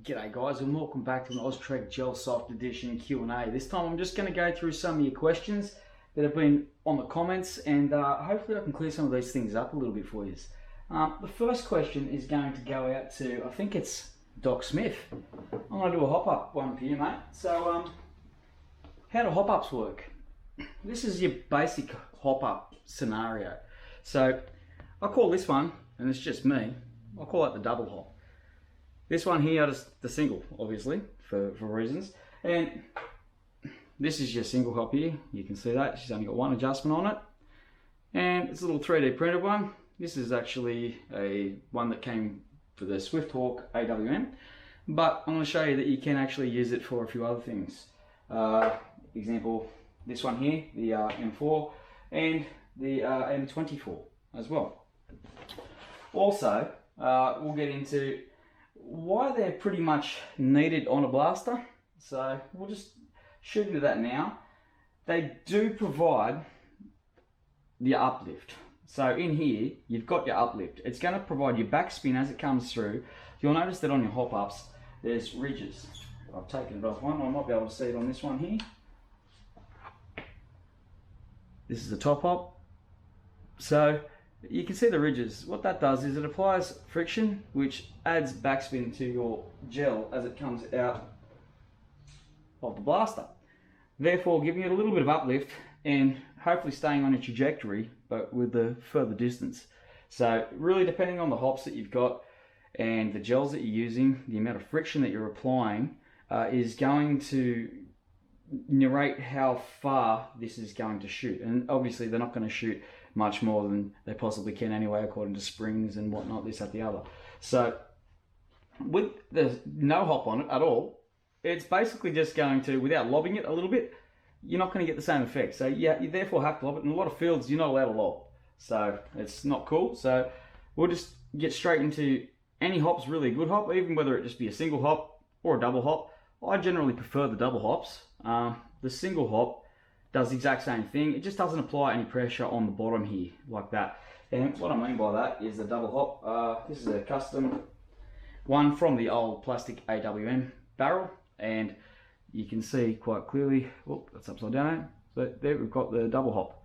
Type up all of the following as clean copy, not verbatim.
G'day guys, and welcome back to an Oztrek Gelsoft edition Q&A. This time I'm just going to go through some of your questions that have been on the comments, and hopefully I can clear some of these things up a little bit for you. The first question is going to go out to, I think it's Doc Smith. I'm going to do a hop-up one for you, mate. So, how do hop-ups work? This is your basic hop-up scenario. So, I call this one, and it's just me, I'll call it the double hop. This one here is the single, obviously, for reasons. And this is your single hop here. You can see that. She's only got one adjustment on it. And it's a little 3D printed one. This is actually one that came for the Swift Hawk AWM. But I'm going to show you that you can actually use it for a few other things. Example, this one here, the M4, and the M24 as well. Also, we'll get into why they're pretty much needed on a blaster. So we'll just shoot into that now. They do provide the uplift. So in here, you've got your uplift. It's going to provide your backspin as it comes through. You'll notice that on your hop-ups, there's ridges. I've taken it off one. I might be able to see it on this one here. This is the top hop. So you can see the ridges. What that does is it applies friction, which adds backspin to your gel as it comes out of the blaster, therefore giving it a little bit of uplift and hopefully staying on a trajectory, but with the further distance. So really, depending on the hops that you've got and the gels that you're using, the amount of friction that you're applying is going to narrate how far this is going to shoot. And obviously they're not going to shoot much more than they possibly can anyway, according to springs and whatnot, this, that, the other. So with the no hop on it at all, it's basically just going to, without lobbing it a little bit, you're not going to get the same effect. So yeah, you therefore have to lob it. In a lot of fields, you're not allowed to lob. So it's not cool. So we'll just get straight into any hop's really a good hop, even whether it just be a single hop or a double hop. I generally prefer the double hops. The single hop does the exact same thing. It just doesn't apply any pressure on the bottom here like that. And what I mean by that is the double hop. This is a custom one from the old plastic AWM barrel, and you can see quite clearly, oh, that's upside down. So there we've got the double hop.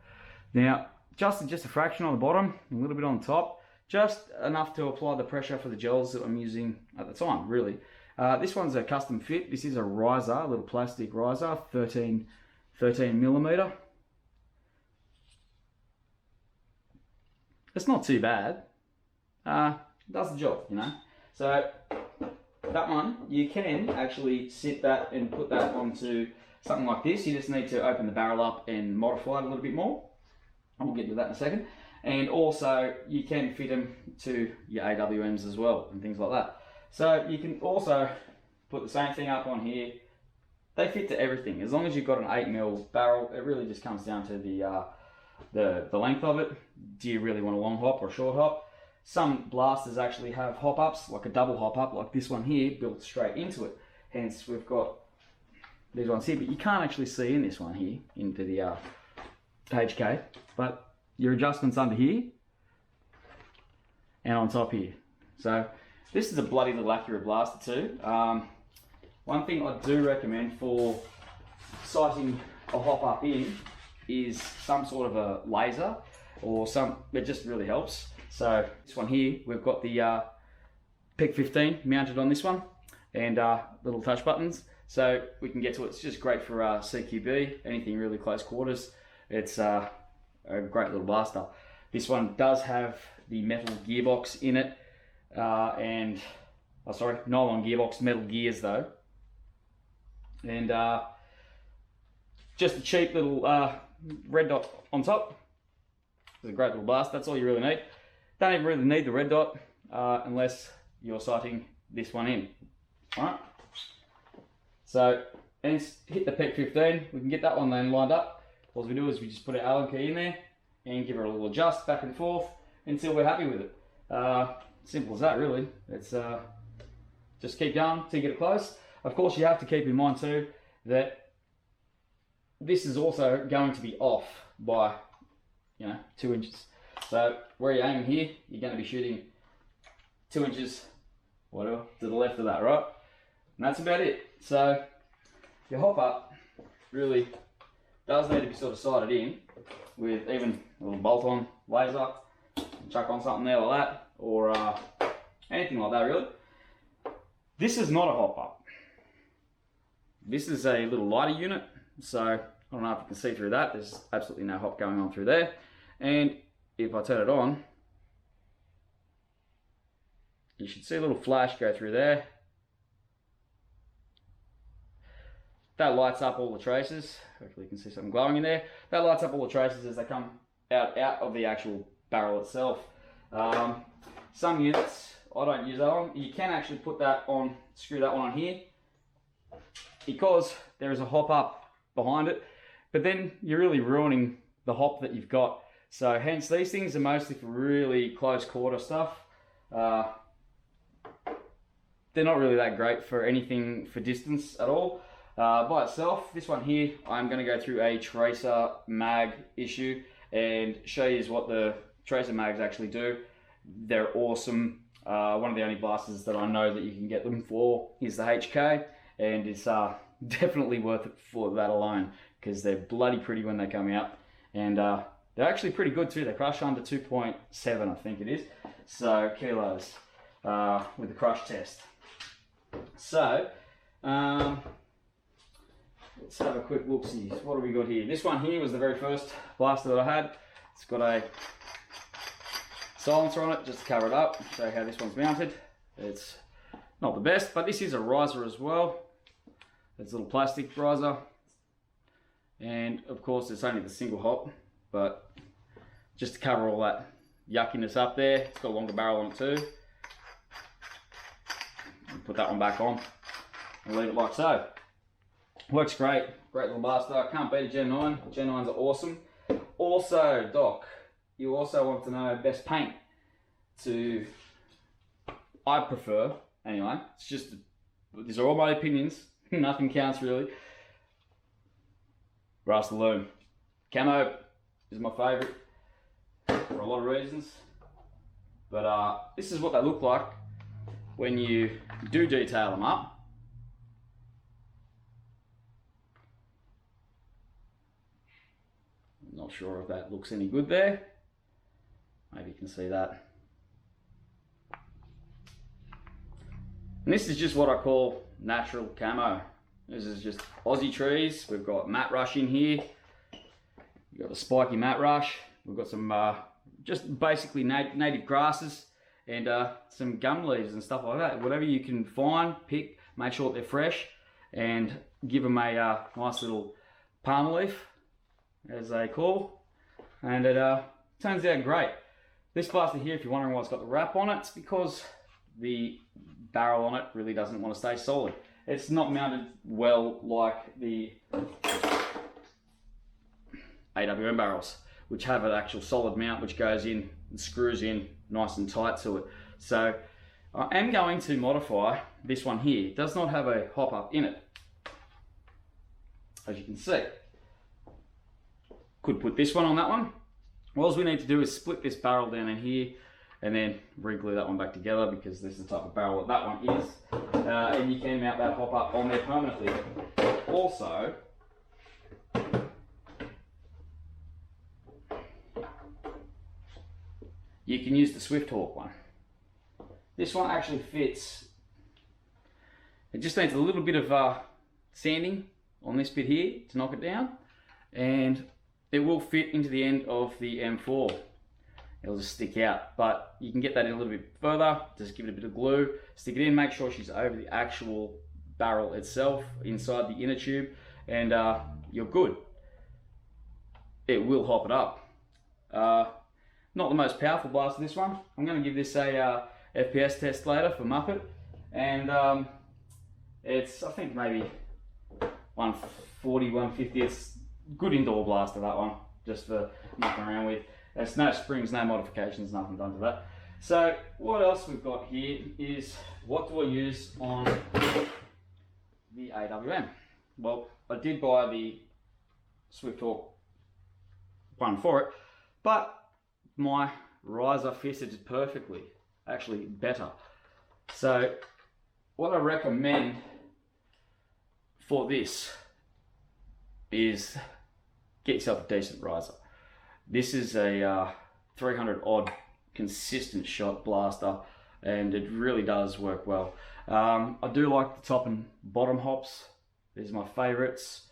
Now, just a fraction on the bottom, a little bit on the top, just enough to apply the pressure for the gels that I'm using at the time, really. This one's a custom fit. This is a riser, a little plastic riser, 13 millimeter. It's not too bad. Does the job, you know. So that one, you can actually sit that and put that onto something like this. You just need to open the barrel up and modify it a little bit more. We'll get to that in a second. And also, you can fit them to your AWMs as well and things like that. So you can also put the same thing up on here. They fit to everything. As long as you've got an 8mm barrel, it really just comes down to the length of it. Do you really want a long hop or a short hop? Some blasters actually have hop-ups, like a double hop-up, like this one here, built straight into it. Hence, we've got these ones here, but you can't actually see in this one here, into the HK, but your adjustment's under here and on top here. So this is a bloody little accurate blaster too. One thing I do recommend for sighting a hop-up in is some sort of a laser or it just really helps. So this one here, we've got the PEC 15 mounted on this one, and little touch buttons, so we can get to it. It's just great for CQB, anything really close quarters. It's a great little blaster. This one does have the metal gearbox in it, nylon gearbox, metal gears though, and just a cheap little red dot on top. It's a great little blast. That's all you really need. Don't even really need the red dot unless you're sighting this one in. Alright, so and hit the PEC 15. We can get that one then lined up. All we do is we just put our Allen key in there and give it a little adjust back and forth until we're happy with it. Simple as that, really. It's just keep going till you get it close. Of course, you have to keep in mind too that this is also going to be off by 2 inches. So where you're aiming here, you're going to be shooting 2 inches, whatever, to the left of that, right? And that's about it. So your hop up really does need to be sort of sighted in with even a little bolt-on laser. Chuck on something there like that, or anything like that really. This is not a hop up. This is a little lighter unit, so I don't know if you can see through that. There's absolutely no hop going on through there. And if I turn it on, you should see a little flash go through there. That lights up all the traces. Hopefully you can see something glowing in there. That lights up all the traces as they come out of the actual barrel itself. Some units, I don't use that one. You can actually put that on, screw that one on here, because there is a hop up behind it, but then you're really ruining the hop that you've got. So hence these things are mostly for really close quarter stuff. They're not really that great for anything for distance at all. By itself, this one here, I'm going to go through a tracer mag issue and show you what the tracer mags actually do. They're awesome. One of the only blasters that I know that you can get them for is the HK, and it's definitely worth it for that alone, because they're bloody pretty when they come out, and they're actually pretty good too. They crush under 2.7, I think it is, so kilos with the crush test. So let's have a quick look-see. What have we got here? This one here was the very first blaster that I had. It's got a silencer on it just to cover it up. Show you how this one's mounted. It's not the best, but this is a riser as well. It's a little plastic riser, and of course it's only the single hop, but just to cover all that yuckiness up there. It's got a longer barrel on it too. Put that one back on and leave it like so. Works great. Great little blaster. Can't beat a Gen 9. Gen 9s are awesome. Also, Doc, you also want to know best paint to, I prefer, anyway, it's just, these are all my opinions, nothing counts really. Brass Loom. Camo is my favourite for a lot of reasons, but this is what they look like when you do detail them up. Not sure if that looks any good there. Maybe you can see that. And this is just what I call natural camo. This is just Aussie trees. We've got mat rush in here. We've got the spiky mat rush. We've got some just basically native grasses and some gum leaves and stuff like that. Whatever you can find, pick, make sure that they're fresh, and give them a nice little palm leaf, as they call, and it turns out great. This blaster here, if you're wondering why it's got the wrap on it, it's because the barrel on it really doesn't want to stay solid. It's not mounted well like the AWM barrels, which have an actual solid mount which goes in and screws in nice and tight to it. So I am going to modify this one here. It does not have a hop up in it, as you can see. Could put this one on that one. All we need to do is split this barrel down in here and then re-glue that one back together, because this is the type of barrel that one is. And you can mount that hop up on there permanently. Also, you can use the Swift Hawk one. This one actually fits. It just needs a little bit of sanding on this bit here to knock it down, and it will fit into the end of the M4. It'll just stick out, but you can get that in a little bit further. Just give it a bit of glue, stick it in, make sure she's over the actual barrel itself, inside the inner tube, and you're good. It will hop it up. Not the most powerful blaster, this one. I'm going to give this a FPS test later for Muppet, and it's, I think, maybe 140, 150. It's good indoor blaster, that one, just for mucking around with. There's no springs, no modifications, nothing done to that. So what else we've got here is, what do I use on the AWM? Well, I did buy the Swift Hawk one for it, but my riser fitted perfectly, actually better. So what I recommend for this is get yourself a decent riser. This is a 300 odd consistent shot blaster, and it really does work well. I do like the top and bottom hops. These are my favorites.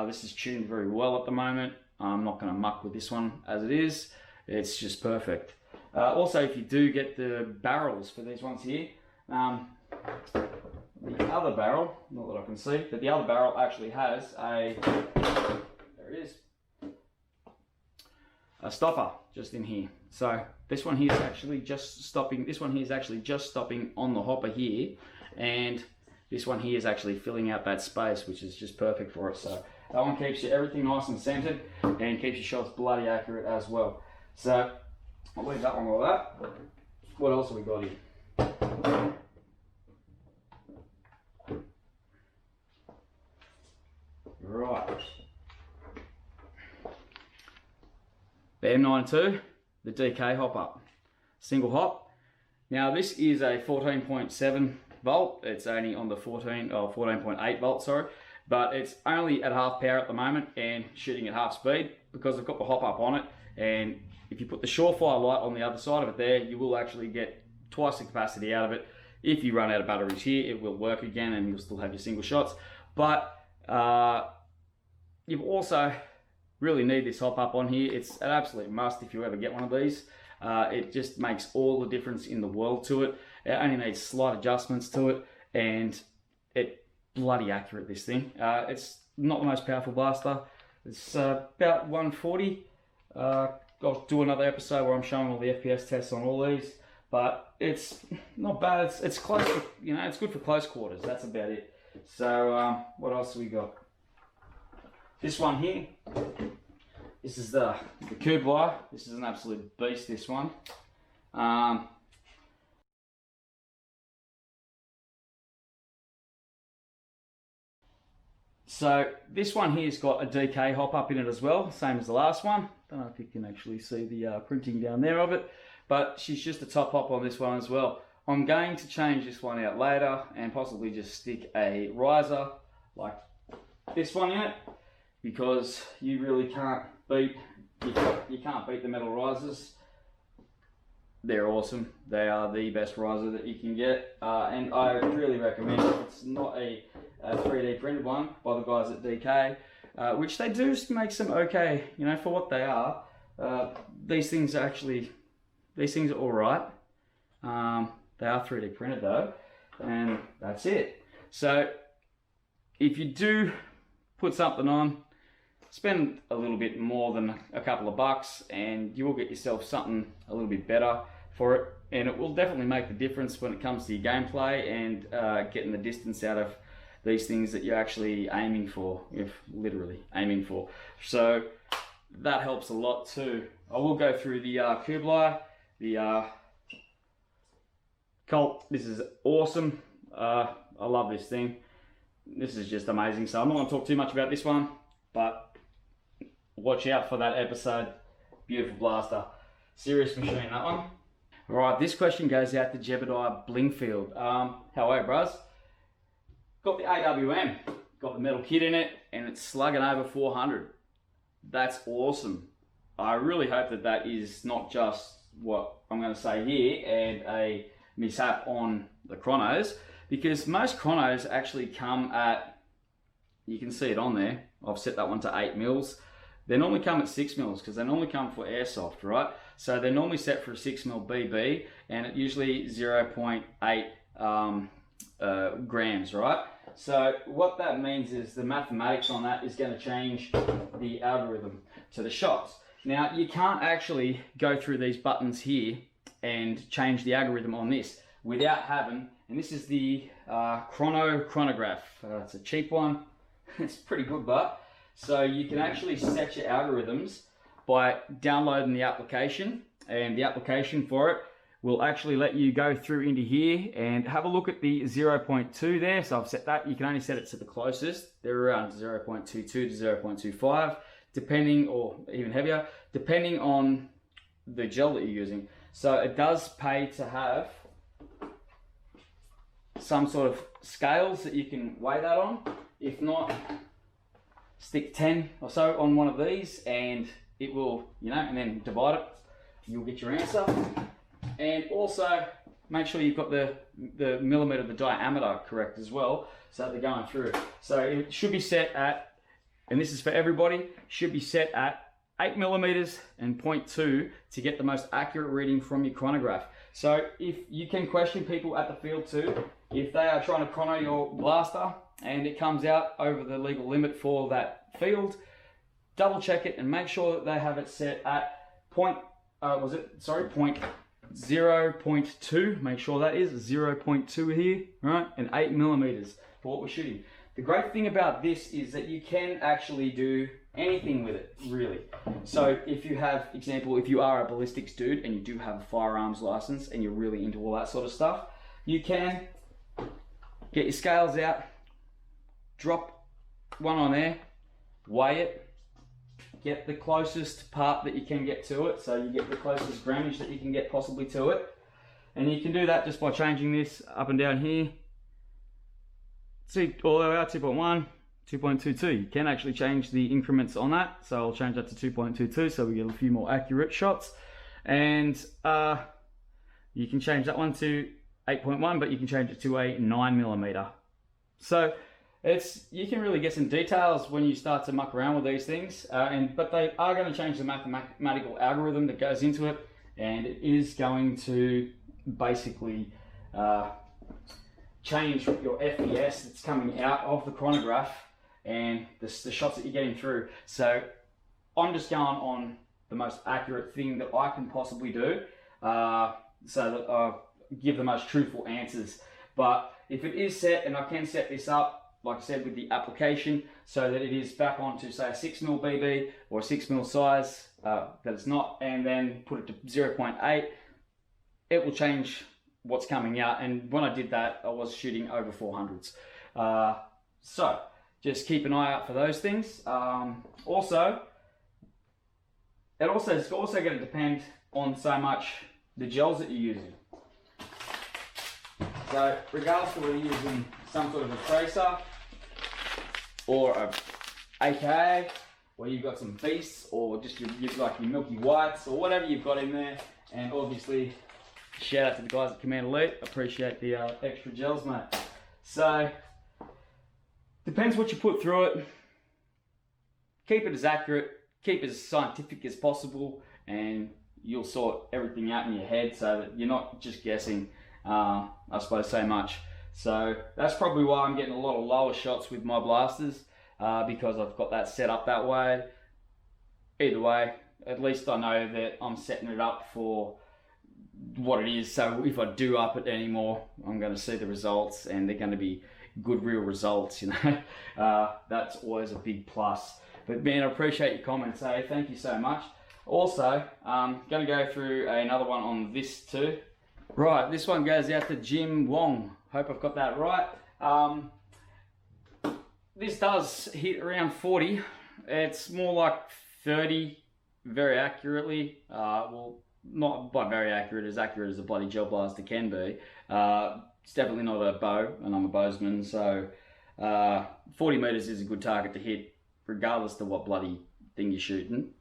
This is tuned very well at the moment. I'm not going to muck with this one as it is. It's just perfect. Also, if you do get the barrels for these ones here, the other barrel, not that I can see, but the other barrel actually has a, there it is, a stopper just in here. So this one here is actually just stopping, this one here is actually just stopping on the hopper here, and this one here is actually filling out that space, which is just perfect for it. So that one keeps you everything nice and centered and keeps your shots bloody accurate as well. So I'll leave that one like that. What else have we got here? Right. The M92, the DK hop up. Single hop. Now this is a 14.7 volt. It's only on the 14.8 volt, sorry. But it's only at half power at the moment and shooting at half speed because I've got the hop up on it. And if you put the Surefire light on the other side of it there, you will actually get twice the capacity out of it. If you run out of batteries here, it will work again and you'll still have your single shots. But you also really need this hop up on here. It's an absolute must if you ever get one of these. It just makes all the difference in the world to it. It only needs slight adjustments to it, and it's bloody accurate, this thing. It's not the most powerful blaster. It's about 140. I'll do another episode where I'm showing all the FPS tests on all these, but it's not bad. It's close to, you know, it's good for close quarters. That's about it. So what else have we got? This one here, this is the Camouflage. This is an absolute beast, this one. So this one here's got a DK hop up in it as well, same as the last one. Don't know if you can actually see the printing down there of it, but she's just a top hop on this one as well. I'm going to change this one out later and possibly just stick a riser like this one in it, because you really can't beat, you can't beat the metal risers. They're awesome. They are the best riser that you can get, and I really recommend it. It's not a 3D printed one by the guys at DK, which they do make some okay, you know, for what they are. These things are all right. They are 3D printed though, and that's it. So if you do put something on, spend a little bit more than a couple of bucks and you will get yourself something a little bit better for it, and it will definitely make the difference when it comes to your gameplay and getting the distance out of these things that you're actually aiming for, if literally aiming for. So that helps a lot too. I will go through the Camouflage, the Colt. This is awesome. I love this thing. This is just amazing. So I'm not going to talk too much about this one, but watch out for that episode. Beautiful blaster. Serious machine, that one. Alright, this question goes out to Jebediah Blingfield. How are you, bros? Got the AWM, got the metal kit in it, and it's slugging over 400. That's awesome. I really hope that that is not just what I'm going to say here and a mishap on the chronos, because most chronos actually come at, you can see it on there, I've set that one to 8 mils. They normally come at 6 mils because they normally come for airsoft, right? So they're normally set for a 6 mil BB, and it usually 0.8 grams, right? So what that means is the mathematics on that is going to change the algorithm to the shots. Now you can't actually go through these buttons here and change the algorithm on this without having, and this is the Chronograph. It's a cheap one. It's pretty good, but so you can actually set your algorithms by downloading the application, and the application for it will actually let you go through into here and have a look at the 0.2 there. So I've set that. You can only set it to the closest. They're around 0.22 to 0.25, depending, or even heavier, depending on the gel that you're using. So it does pay to have some sort of scales that you can weigh that on. If not, stick 10 or so on one of these and it will, you know, and then divide it. You'll get your answer. And also make sure you've got the millimeter, the diameter correct as well, so that they're going through. So it should be set at, and this is for everybody, should be set at 8 millimeters and 0.2 to get the most accurate reading from your chronograph. So if you can question people at the field too, if they are trying to chrono your blaster and it comes out over the legal limit for that field, double check it and make sure that they have it set at 0.2. Make sure that is 0.2 here, right? And 8 millimeters for what we're shooting. The great thing about this is that you can actually do anything with it, really. So if you have, example, if you are a ballistics dude and you do have a firearms license and you're really into all that sort of stuff, you can get your scales out, drop one on there, weigh it, get the closest part that you can get to it, so you get the closest grammage that you can get possibly to it. And you can do that just by changing this up and down here. See, all the way out, 2.1, 2.22. You can actually change the increments on that, so I'll change that to 2.22 so we get a few more accurate shots. And you can change that one to 8.1, but you can change it to a 9 millimeter. So you can really get some details when you start to muck around with these things, but they are going to change the mathematical algorithm that goes into it, and it is going to basically change your FPS that's coming out of the chronograph and the shots that you're getting through. So I'm just going on the most accurate thing that I can possibly do, so that I give the most truthful answers. But if it is set, and I can set this up, like I said, with the application, so that it is back onto, say, a 6mm BB or a 6mm size, that it's not, and then put it to 0.8, it will change what's coming out. And when I did that, I was shooting over 400s. So just keep an eye out for those things. It's also going to depend on so much the gels that you're using. So regardless of whether you're using some sort of a tracer or a AKA, or you've got some beasts, or just your Milky Whites, or whatever you've got in there. And obviously, shout out to the guys at Command Elite. Appreciate the extra gels, mate. So, depends what you put through it. Keep it as accurate, keep it as scientific as possible, and you'll sort everything out in your head so that you're not just guessing, I suppose, so much. So that's probably why I'm getting a lot of lower shots with my blasters, because I've got that set up that way. Either way, at least I know that I'm setting it up for what it is. So if I do up it anymore, I'm going to see the results, and they're going to be good, real results, you know. That's always a big plus. But man, I appreciate your comments, hey? Thank you so much. Also, I'm going to go through another one on this too. Right, this one goes out to Jim Wong. Hope I've got that right. This does hit around 40. It's more like 30 very accurately. Well, not by very accurate as a bloody gel blaster can be. It's definitely not a bow, and I'm a bowsman, so 40 meters is a good target to hit regardless of what bloody thing you're shooting.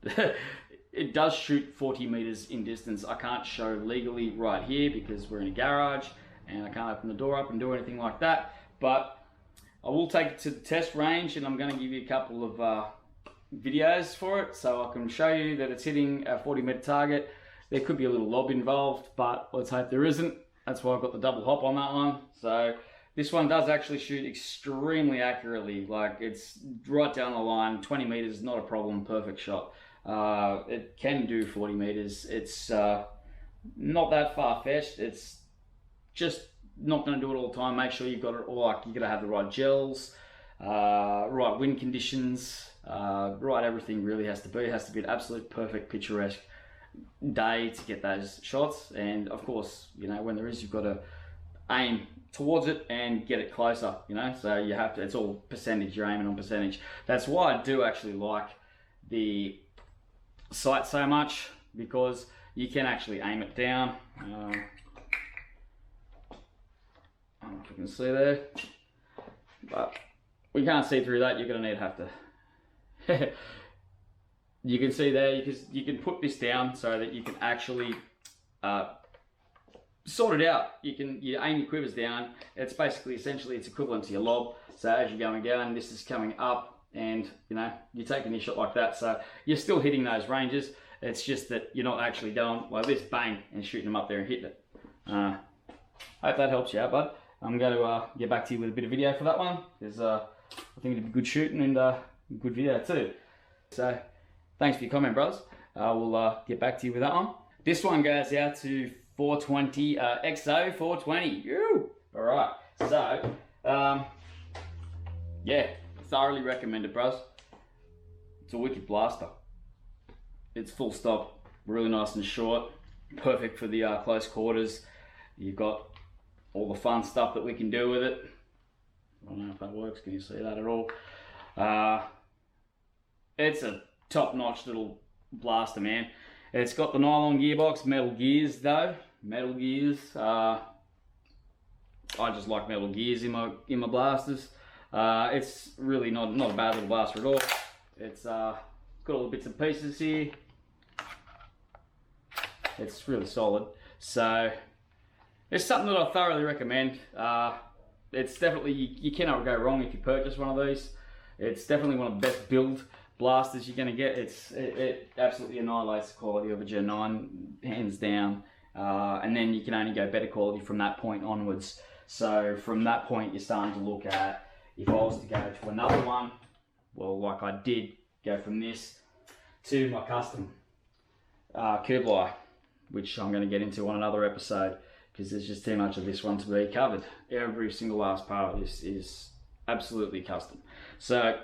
It does shoot 40 meters in distance. I can't show legally right here because we're in a garage and I can't open the door up and do anything like that, but I will take it to the test range, and I'm going to give you a couple of videos for it so I can show you that it's hitting a 40 meter target. There could be a little lob involved, but let's hope there isn't. That's why I've got the double hop on that one. So this one does actually shoot extremely accurately. Like, it's right down the line, 20 meters, not a problem, perfect shot. It can do 40 meters. It's not that far-fetched. It's just not going to do it all the time. Make sure you've got it all, like, you've got to have the right gels, right wind conditions, right everything really has to be. It has to be an absolute perfect picturesque day to get those shots. And of course, you know, when there is, you've got to aim towards it and get it closer, you know, so you have to, it's all percentage, you're aiming on percentage. That's why I do actually like the sight so much, because you can actually aim it down. I don't know if you can see there, but we can't see through that. You're going to have to. You can see there, you can put this down so that you can actually sort it out. You aim your quivers down. It's basically, essentially, it's equivalent to your lob. So as you're going down, this is coming up, and you're taking your shot like that. So you're still hitting those ranges. It's just that you're not actually going like this, bang, and shooting them up there and hitting it. Hope that helps you out, bud. I'm going to get back to you with a bit of video for that one, because I think it'd be good shooting and good video too. So thanks for your comment, bros. We'll get back to you with that one. This one goes out to 420 XO 420. All right. So yeah, thoroughly recommend it, bros. It's a wicked blaster. It's full stop, really nice and short, perfect for the close quarters. You've got all the fun stuff that we can do with it. I don't know if that works. Can you see that at all? It's a top-notch little blaster, man. It's got the nylon gearbox, metal gears though. Metal gears. I just like metal gears in my blasters. It's really not a bad little blaster at all. It's got all the bits and pieces here. It's really solid. So it's something that I thoroughly recommend. It's definitely, you cannot go wrong if you purchase one of these. It's definitely one of the best build blasters you're going to get. It absolutely annihilates the quality of a Gen 9, hands down. And then you can only go better quality from that point onwards. So from that point, you're starting to look at, if I was to go to another one, well, like I did, go from this to my custom Camouflage, which I'm going to get into on another episode, because there's just too much of this one to be covered. Every single last part of this is absolutely custom. So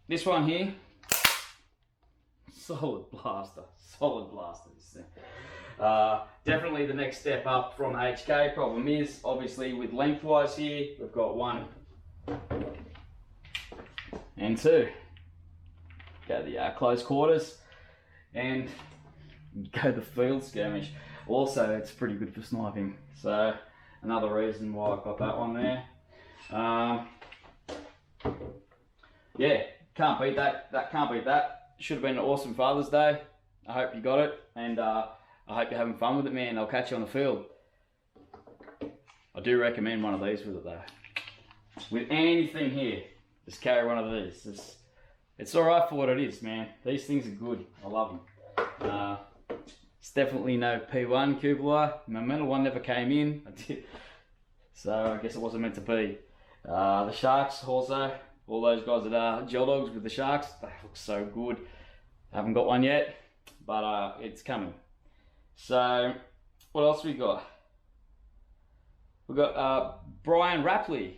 this one here, solid blaster, this thing. Definitely the next step up from HK. Problem is, obviously, with lengthwise here, we've got 1 and 2. Go the close quarters, and go the field skirmish. Also, it's pretty good for sniping. So another reason why I got that one there. Yeah, can't beat that. Can't beat that. Should have been an awesome Father's Day. I hope you got it, and I hope you're having fun with it, man. I'll catch you on the field. I do recommend one of these with it though. With anything here, just carry one of these. It's alright for what it is, man. These things are good. I love them. It's definitely no P1 Camouflage. My metal one never came in. So I guess it wasn't meant to be. The Sharks also. All those guys that are gel dogs with the Sharks, they look so good. I haven't got one yet, but it's coming. So what else we got? We got Brian Rapley.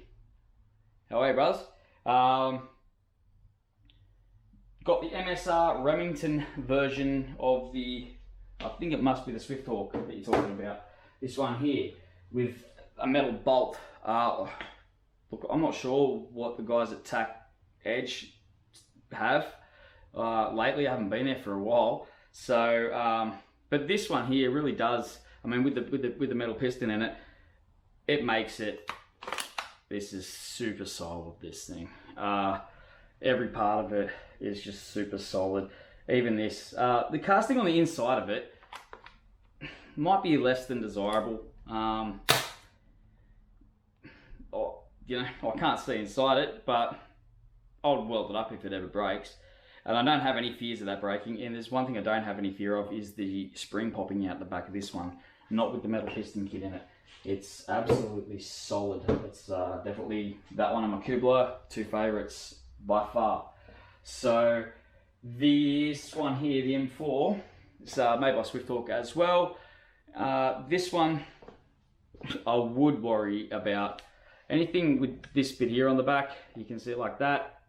How are you, brothers? Got the MSR Remington version of the, I think it must be the Swift Hawk that you're talking about. This one here with a metal bolt. Look, I'm not sure what the guys at Tac Edge have. Lately, I haven't been there for a while. So, but this one here really does. I mean, with the metal piston in it, it makes it. This is super solid. This thing. Every part of it is just super solid. Even this, the casting on the inside of it might be less than desirable. You know, I can't see inside it, but I'll weld it up if it ever breaks. And I don't have any fears of that breaking. And there's one thing I don't have any fear of is the spring popping out the back of this one. Not with the metal piston kit in it. It's absolutely solid. It's definitely that one and my Camouflage, 2 favourites by far. So this one here, the M4, it's made by Swift Hawk as well. This one, I would worry about. Anything with this bit here on the back, you can see it like that.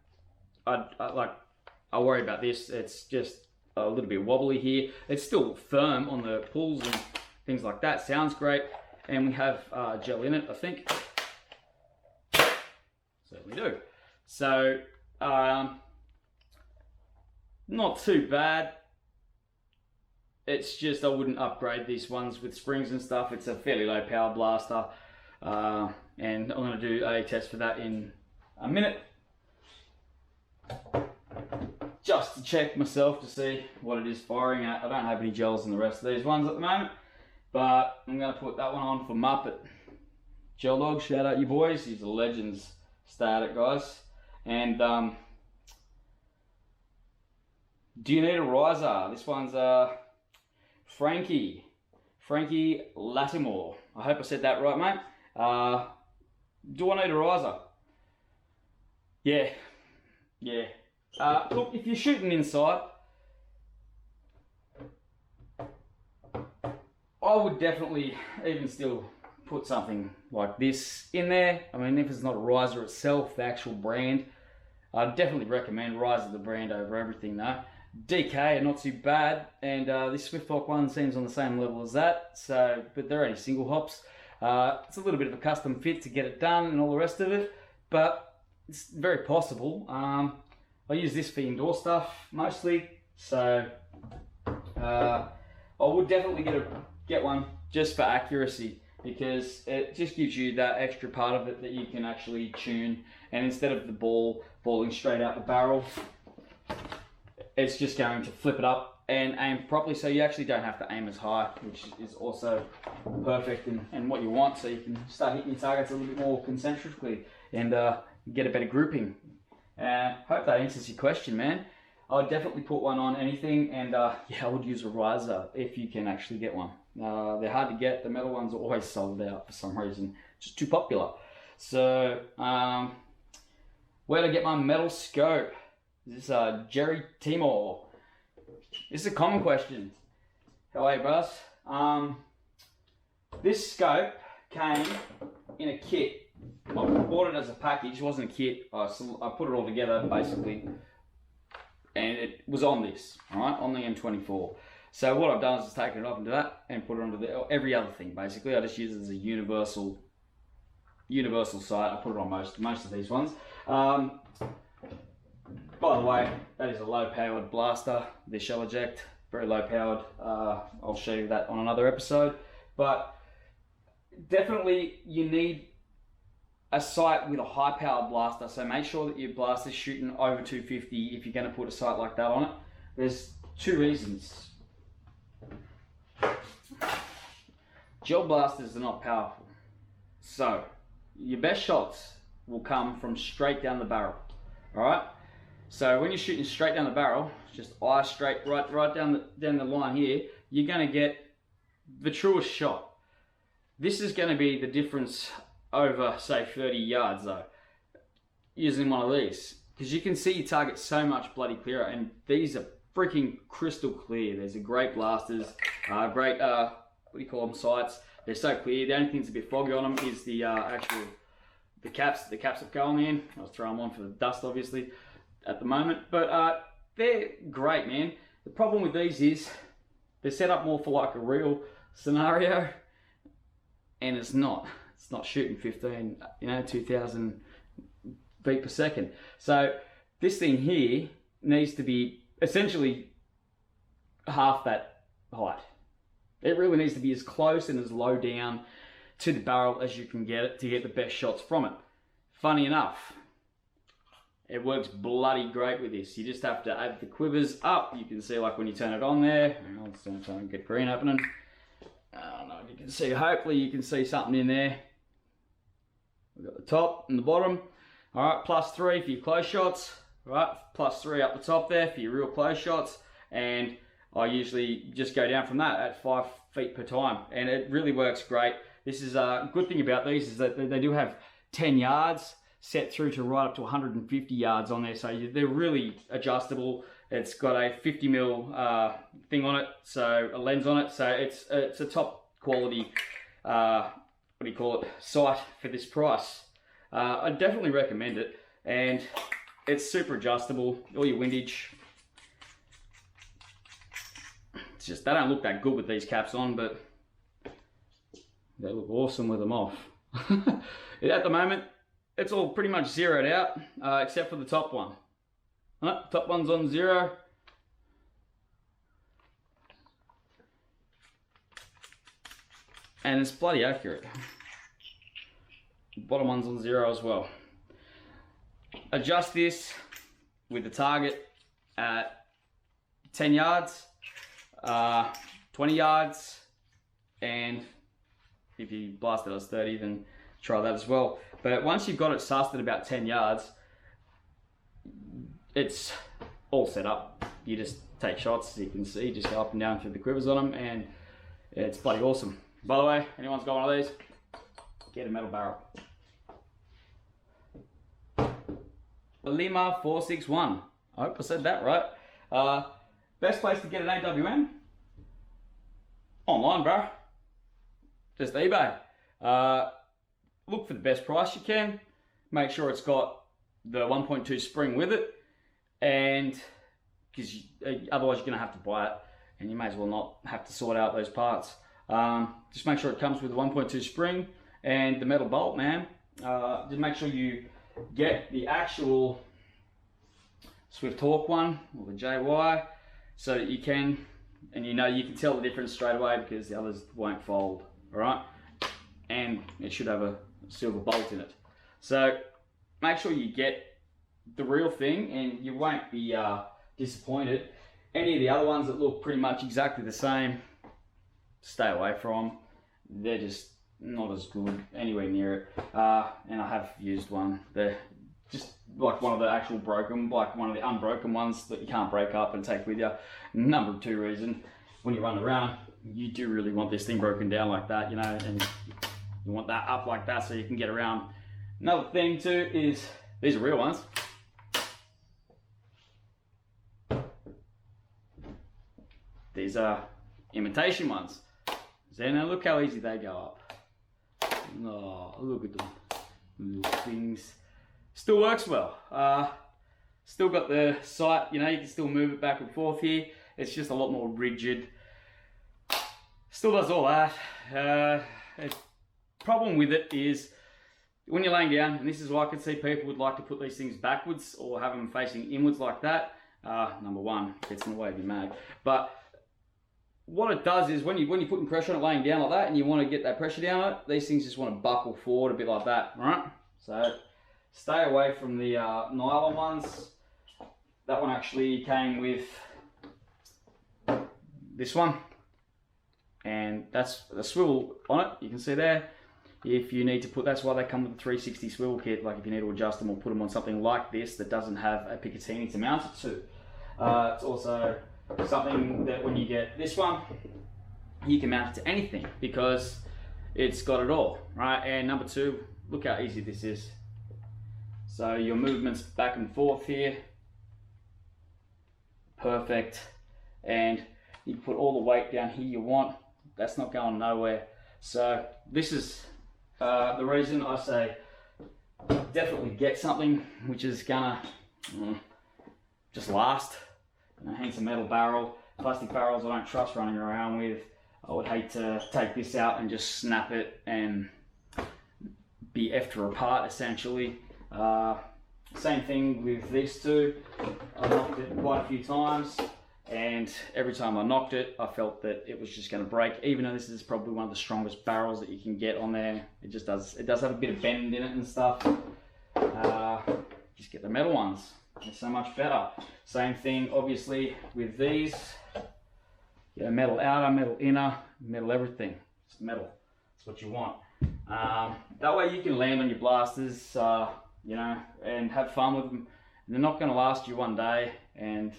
I worry about this. It's just a little bit wobbly here. It's still firm on the pulls and things like that. Sounds great. And we have gel in it, I think. Certainly do. So, not too bad. It's just I wouldn't upgrade these ones with springs and stuff. It's a fairly low power blaster. And I'm going to do a test for that in a minute. just to check myself to see what it is firing at. I don't have any gels in the rest of these ones at the moment, but I'm going to put that one on for Muppet. Gel Dog, shout out you boys, he's a legends. Stay at it, guys. And do you need a riser? This one's Frankie Latimore. I hope I said that right, mate. Do I need a riser? Yeah. Look, if you're shooting inside, I would definitely even still put something like this in there. I mean, if it's not a riser itself, the actual brand, I'd definitely recommend riser the brand over everything though. DK are not too bad, and this Swifthawk one seems on the same level as that, so, but they're only single hops. It's a little bit of a custom fit to get it done and all the rest of it, but it's very possible. I use this for indoor stuff mostly, so I would definitely get one just for accuracy, because it just gives you that extra part of it that you can actually tune, and instead of the ball falling straight out the barrel, it's just going to flip it up and aim properly, so you actually don't have to aim as high, which is also perfect and what you want, so you can start hitting your targets a little bit more concentrically and get a better grouping. Hope that answers your question, man. I would definitely put one on anything, and yeah, I would use a riser if you can actually get one. They're hard to get. The metal ones are always sold out for some reason, just too popular. So where to get my metal scope? This is Jerry Timor. This is a common question. How are you, bros? This scope came in a kit. I bought it as a package. It wasn't a kit. I put it all together basically, and it was on this, all right, on the M24. So what I've done is just taken it off into that and put it onto every other thing. Basically, I just use it as a universal sight. I put it on most of these ones. By the way, that is a low-powered blaster. The shell eject, very low-powered. I'll show you that on another episode. But definitely, you need a sight with a high-powered blaster. So make sure that your blaster's shooting over 250 if you're going to put a sight like that on it. There's two reasons. Gel blasters are not powerful, so your best shots will come from straight down the barrel. All right. So when you're shooting straight down the barrel, just eye straight, right down the line here, you're going to get the truest shot. This is going to be the difference over, say, 30 yards though, using one of these, because you can see your target so much bloody clearer, and these are freaking crystal clear. There's a great blasters, great what do you call them, sights. They're so clear. The only thing that's a bit foggy on them is the the caps that go on the end. I was throwing them on for the dust, obviously, at the moment, but they're great, man. The problem with these is they're set up more for like a real scenario, and it's not shooting 15, 2000 feet per second. So this thing here needs to be essentially half that height. It really needs to be as close and as low down to the barrel as you can get it to get the best shots from it. Funny enough, it works bloody great with this. You just have to add the quivers up. You can see, like, when you turn it on there. Let's try and get green happening. I don't know if you can see. Hopefully you can see something in there. We've got the top and the bottom. All right, +3 for your close shots. All right, +3 up the top there for your real close shots. And I usually just go down from that at 5 feet per time, and it really works great. This is a good thing about these is that they do have 10 yards set through to right up to 150 yards on there, so they're really adjustable. It's got a 50mm thing on it, so a lens on it, so it's a top quality sight for this price. I definitely recommend it, and it's super adjustable. All your windage. It's just, they don't look that good with these caps on, but they look awesome with them off. At the moment, it's all pretty much zeroed out, except for the top one. Top one's on 0. And it's bloody accurate. Bottom one's on 0 as well. Adjust this with the target at 10 yards, 20 yards, and if you blast it as 30, then try that as well. But once you've got it sussed at about 10 yards, it's all set up. You just take shots, as you can see, just go up and down through the quivers on them, and it's bloody awesome. By the way, anyone's got one of these, get a metal barrel. Lima 461. I hope I said that right. Best place to get an AWM? Online, bro. Just eBay. Look for the best price you can. Make sure it's got the 1.2 spring with it, and because otherwise you're going to have to buy it, and you may as well not have to sort out those parts. Just make sure it comes with the 1.2 spring and the metal bolt, man. Just make sure you get the actual Swift Hawk one, or the JY, so that you can, and you can tell the difference straight away, because the others won't fold, alright? And it should have a silver bolt in it. So make sure you get the real thing, and you won't be disappointed. Any of the other ones that look pretty much exactly the same, stay away from. They're just not as good anywhere near it. And I have used one. They're just like one of the actual broken, like one of the unbroken ones that you can't break up and take with you. Number two reason, when you run around, you do really want this thing broken down like that, and you want that up like that so you can get around. Another thing too is, these are real ones. These are imitation ones. So now look how easy they go up. Oh, look at them. Little things. Still works well. Still got the sight, you can still move it back and forth here. It's just a lot more rigid. Still does all that. Problem with it is, when you're laying down, and this is why I can see people would like to put these things backwards or have them facing inwards like that. Number one, it gets in the way of your mag. But what it does is, when you're putting pressure on it laying down like that, and you want to get that pressure down on it, these things just want to buckle forward a bit like that, right? So stay away from the nylon ones. That one actually came with this one, and that's the swivel on it. You can see there. If you need to put, that's why they come with the 360 swivel kit. Like if you need to adjust them or put them on something like this that doesn't have a Picatinny to mount it to. It's also something that when you get this one, you can mount it to anything, because it's got it all, right? And number two, look how easy this is. So your movements back and forth here, perfect. And you can put all the weight down here you want. That's not going nowhere. So this is the reason I say definitely get something which is gonna just last. Hence a metal barrel. Plastic barrels I don't trust running around with. I would hate to take this out and just snap it and be effed apart essentially. Same thing with these two. I knocked it quite a few times, and every time I knocked it, I felt that it was just going to break. Even though this is probably one of the strongest barrels that you can get on there, it does have a bit of bend in it and stuff. Just get the metal ones. They're so much better. Same thing, obviously, with these. Get a metal outer, metal inner, metal everything. It's metal. That's what you want. That way you can land on your blasters, and have fun with them. They're not going to last you one day, and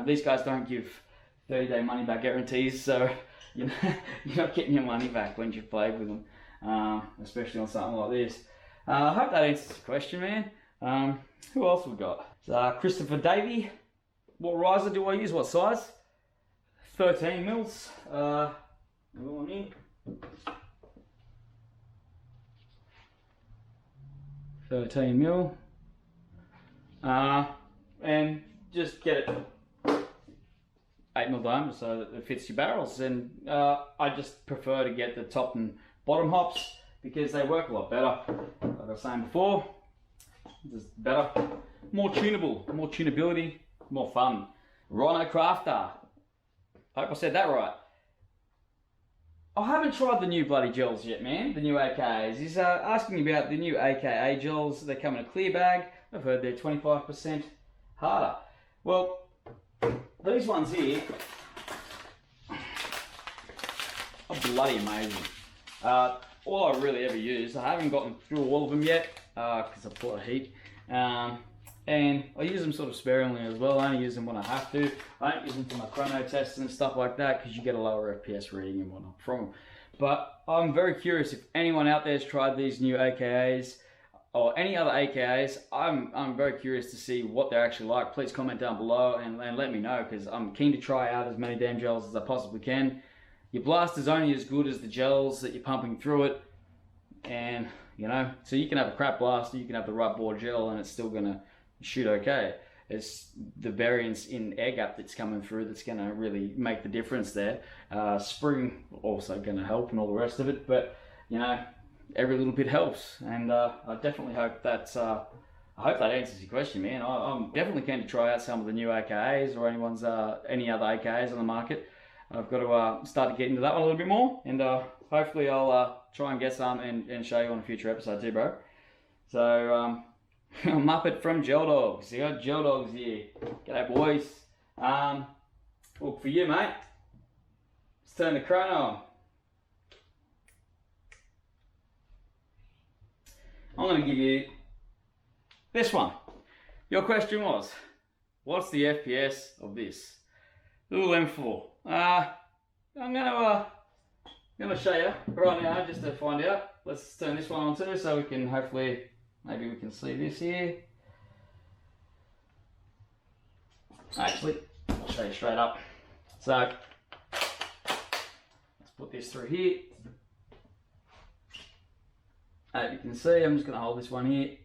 these guys don't give 30-day money-back guarantees, so you're not getting your money back when you've played with them, especially on something like this. I hope that answers the question, man. Who else we got? Christopher Davey. What riser do I use? What size? 13 mils. One in. 13 mil. And just get it 8 mil diameter so that it fits your barrels. And I just prefer to get the top and bottom hops because they work a lot better. Like I was saying before, just better, more tunable, more tunability, more fun. Rhino Crafter. I hope I said that right. I haven't tried the new bloody gels yet, man. The new AKAs. He's asking me about the new AKA gels. They come in a clear bag. I've heard they're 25% harder. Well, these ones here are bloody amazing. All I really ever use, I haven't gotten through all of them yet because I've put a heat. And I use them sort of sparingly as well. I only use them when I have to. I don't use them for my chrono tests and stuff like that because you get a lower FPS reading and whatnot from them. But I'm very curious if anyone out there has tried these new AKAs or any other AKAs. I'm very curious to see what they're actually like. Please comment down below and let me know, because I'm keen to try out as many damn gels as I possibly can. Your blast is only as good as the gels that you're pumping through it, and you know, so you can have a crap blast, or you can have the right bore gel and it's still gonna shoot okay. It's the variance in air gap that's coming through that's gonna really make the difference there. Spring also gonna help and all the rest of it, but you know, every little bit helps, and I definitely hope that I hope that answers your question, man. I'm definitely keen to try out some of the new AKAs or any other AKAs on the market. I've got to start to get into that one a little bit more, and hopefully I'll try and get some and show you on a future episode too, bro. So, Muppet from Gel Dogs. You got Gel Dogs here. G'day, boys. Look, for you, mate, let's turn the chrono on. I'm going to give you this one. Your question was, what's the FPS of this little M4? I'm gonna show you right now just to find out. Let's turn this one on too, so we can hopefully, maybe we can see this here. Actually, I'll show you straight up. So let's put this through here. As you can see, I'm just gonna hold this one here.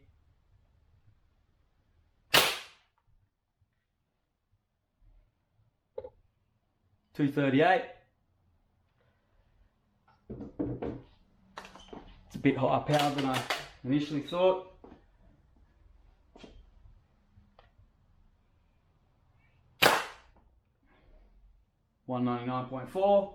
.238. It's a bit higher powered than I initially thought. .199.4.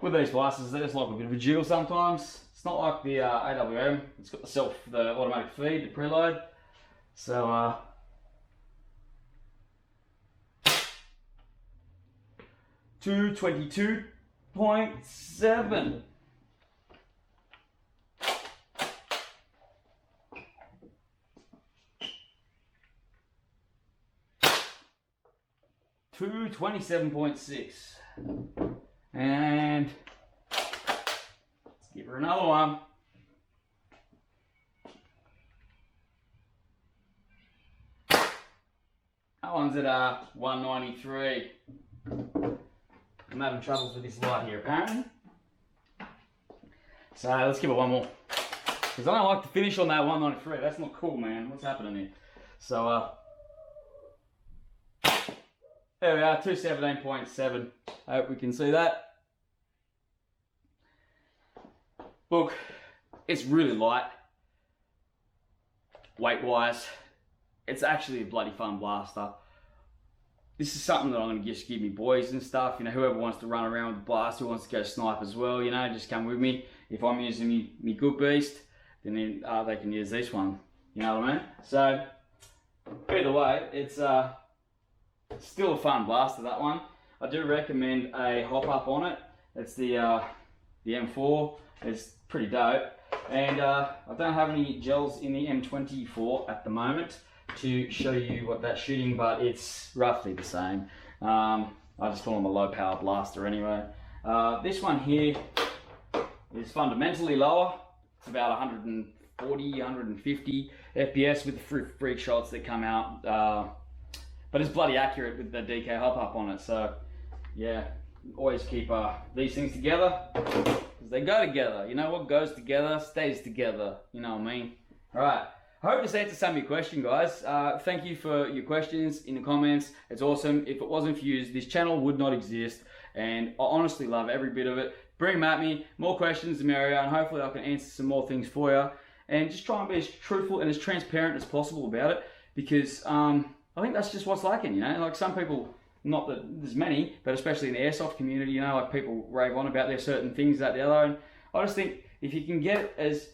With these blasters, they're just like a bit of a jiggle sometimes. It's not like the AWM. It's got the automatic feed, the preload. So 222.7. Two 27.6. And let's give her another one. That one's at 193. I'm having troubles with this light here apparently. So let's give it one more. Because I don't like to finish on that 193. That's not cool, man. What's happening here? So there we are, 217.7. I hope we can see that. Look, it's really light. Weight wise, it's actually a bloody fun blaster. This is something that I'm going to just give me boys and stuff, you know, whoever wants to run around with the blaster, who wants to go snipe as well, you know, just come with me. If I'm using me good beast, then they can use this one, you know what I mean? So, either way, it's still a fun blaster, that one. I do recommend a hop up on it. It's the M4, it's pretty dope. And I don't have any gels in the M24 at the moment to show you what that's shooting, but it's roughly the same. I just call them a low power blaster anyway. This one here is fundamentally lower. It's about 140, 150 FPS with the freak shots that come out. But it's bloody accurate with the DK hop up on it. So yeah, always keep these things together, because they go together. You know, what goes together stays together. You know what I mean? All right. I hope this answers some of your questions, guys. Thank you for your questions in the comments. It's awesome. If it wasn't for you, this channel would not exist. And I honestly love every bit of it. Bring them at me. More questions, the merrier. And hopefully I can answer some more things for you. And just try and be as truthful and as transparent as possible about it. Because I think that's just what's lacking, you know? Like some people, not that there's many, but especially in the airsoft community, you know, like people rave on about their certain things, that, the other. And I just think if you can get as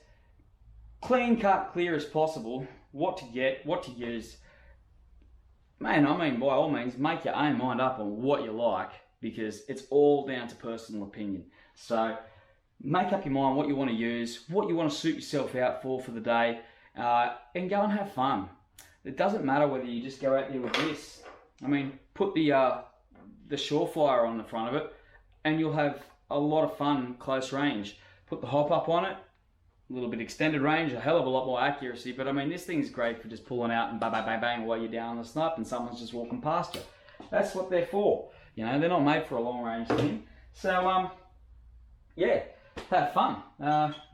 clean cut, clear as possible, what to get, what to use. Man, I mean, by all means, make your own mind up on what you like, because it's all down to personal opinion. So make up your mind what you want to use, what you want to suit yourself out for the day, and go and have fun. It doesn't matter whether you just go out there with this. I mean, put the Surefire on the front of it, and you'll have a lot of fun close range. Put the hop up on it, a little bit extended range, a hell of a lot more accuracy, but I mean, this thing's great for just pulling out and bang, bang, bang, bang while you're down on the snipe and someone's just walking past you. That's what they're for. You know, they're not made for a long range thing. So, yeah, have fun.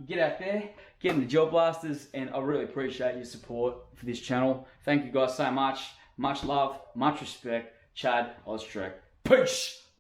Get out there, get in the gel blasters, and I really appreciate your support for this channel. Thank you guys so much. Much love, much respect. Chad, Oztrek. Peace!